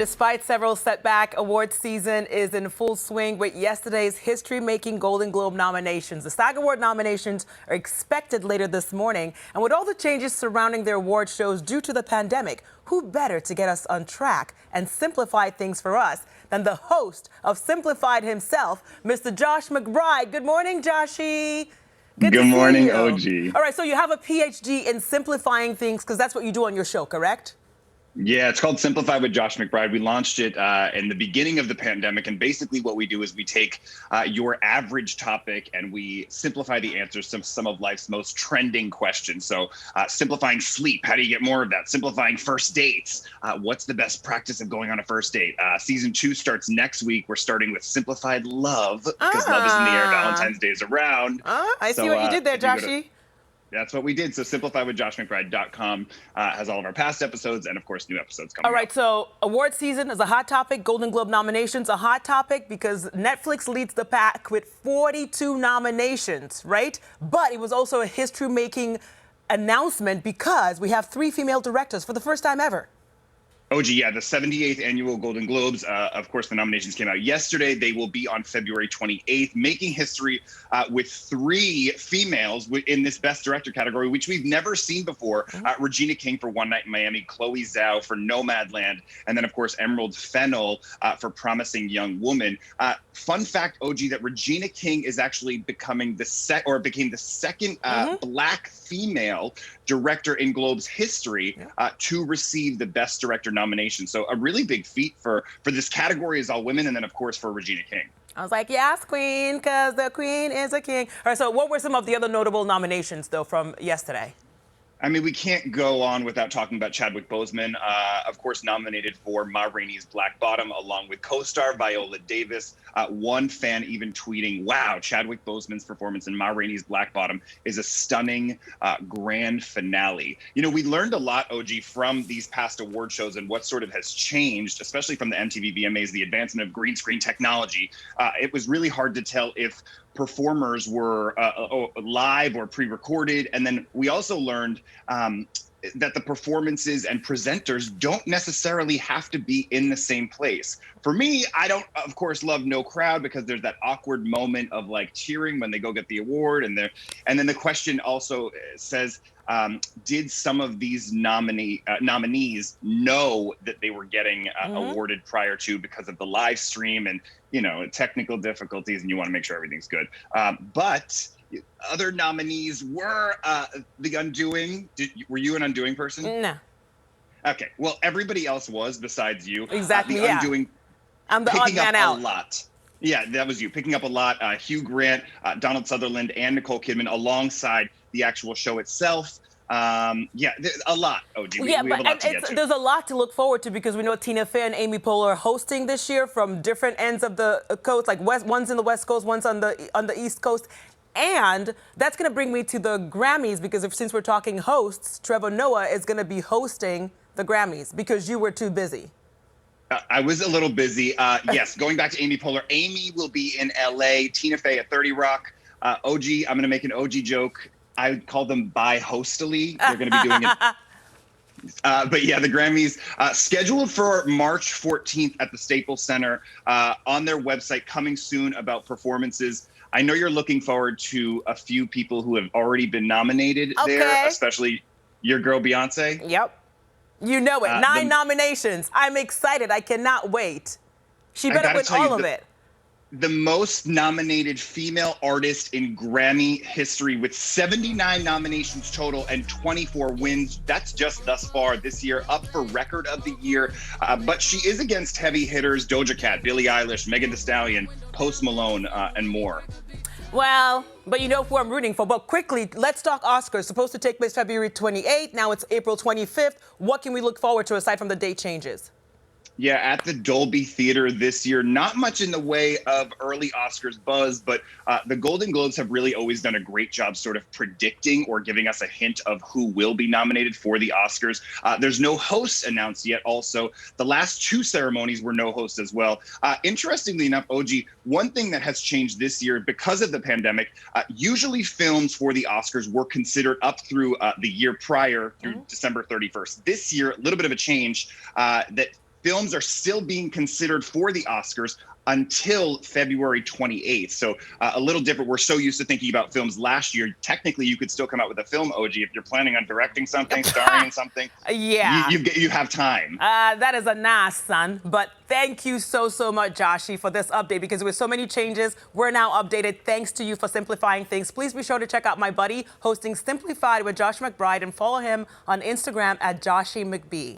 Despite several setbacks, award season is in full swing with yesterday's history-making Golden Globe nominations. The SAG Award nominations are expected later this morning. And with all the changes surrounding their award shows due to the pandemic, who better to get us on track and simplify things for us than the host of Simplified himself, Mr. Josh McBride. Good morning, Joshy. Good morning, OG. All right, so you have a PhD in simplifying things because that's what you do on your show, correct? Yeah, it's called Simplified with Josh McBride. We launched it in the beginning of the pandemic. And basically what we do is we take your average topic and we simplify the answers to some of life's most trending questions. So simplifying sleep, how do you get more of that? Simplifying first dates, what's the best practice of going on a first date? Season 2 starts next week. We're starting with simplified love because love is in the air. Valentine's Day is around. I see what you did there, Joshy. That's what we did. So simplifywithjoshmcbride.com has all of our past episodes and, of course, new episodes coming All right, so award season is a hot topic. Golden Globe nominations a hot topic because Netflix leads the pack with 42 nominations, right? But it was also a history-making announcement because we have 3 female directors for the first time ever. OG, yeah, the 78th annual Golden Globes. Of course, the nominations came out yesterday. They will be on February 28th, making history with 3 females in this Best Director category, which we've never seen before. Regina King for One Night in Miami, Chloe Zhao for Nomadland, and then, of course, Emerald Fennell for Promising Young Woman. Fun fact, OG, that Regina King is actually became the second Black female director in Globe's history to receive the Best Director nomination. So a really big feat for this category is all women, and then of course for Regina King. I was like, yes, queen, because the queen is a king. All right, so what were some of the other notable nominations, though, from yesterday? I mean, we can't go on without talking about Chadwick Boseman, of course, nominated for Ma Rainey's Black Bottom, along with co-star Viola Davis. One fan even tweeting, wow, Chadwick Boseman's performance in Ma Rainey's Black Bottom is a stunning grand finale. You know, we learned a lot, OG, from these past award shows and what sort of has changed, especially from the MTV VMAs, the advancement of green screen technology. It was really hard to tell if performers were live or pre-recorded. And then we also learned that the performances and presenters don't necessarily have to be in the same place. For me, I don't, of course, love no crowd because there's that awkward moment of like cheering when they go get the award. And then the question also says, did some of these nominees know that they were getting awarded prior to because of the live stream and, you know, technical difficulties, and you want to make sure everything's good. But other nominees were The Undoing. Were you an Undoing person? No. Okay. Well, everybody else was besides you. Exactly. The Undoing. I'm the odd man out. A lot. Yeah, that was you picking up a lot. Hugh Grant, Donald Sutherland, and Nicole Kidman alongside the actual show itself. Yeah, a lot, OG. We have a lot to get to. There's a lot to look forward to because we know Tina Fey and Amy Poehler are hosting this year from different ends of the coast, like one's in the West Coast, one's on the East Coast. And that's going to bring me to the Grammys because since we're talking hosts, Trevor Noah is going to be hosting the Grammys because you were too busy. I was a little busy. Yes, going back to Amy Poehler. Amy will be in LA. Tina Fey at 30 Rock. OG, I'm going to make an OG joke. I would call them bi-hostily. They're going to be doing it. But yeah, the Grammys scheduled for March 14th at the Staples Center on their website, coming soon about performances. I know you're looking forward to a few people who have already been nominated there, especially your girl, Beyonce. Yep. You know it. 9 nominations. I'm excited. I cannot wait. She better win all of it. The most nominated female artist in Grammy history with 79 nominations total and 24 wins. That's just thus far this year, up for record of the year. But she is against heavy hitters, Doja Cat, Billie Eilish, Megan Thee Stallion, Post Malone, and more. Well, but you know who I'm rooting for. But quickly, let's talk Oscars. Supposed to take place February 28th. Now it's April 25th. What can we look forward to aside from the date changes? Yeah, at the Dolby Theater this year, not much in the way of early Oscars buzz, but the Golden Globes have really always done a great job sort of predicting or giving us a hint of who will be nominated for the Oscars. There's no hosts announced yet also. The last 2 ceremonies were no hosts as well. Interestingly enough, OG, one thing that has changed this year because of the pandemic, usually films for the Oscars were considered up through the year prior, through December 31st. This year, a little bit of a change that films are still being considered for the Oscars until February 28th. So a little different. We're so used to thinking about films last year. Technically, you could still come out with a film, OG, if you're planning on directing something, starring in something. Yeah. You have time. That is a nice, son. But thank you so much, Joshy, for this update, because with so many changes, we're now updated. Thanks to you for simplifying things. Please be sure to check out my buddy hosting Simplified with Josh McBride and follow him on Instagram at Joshy McBee.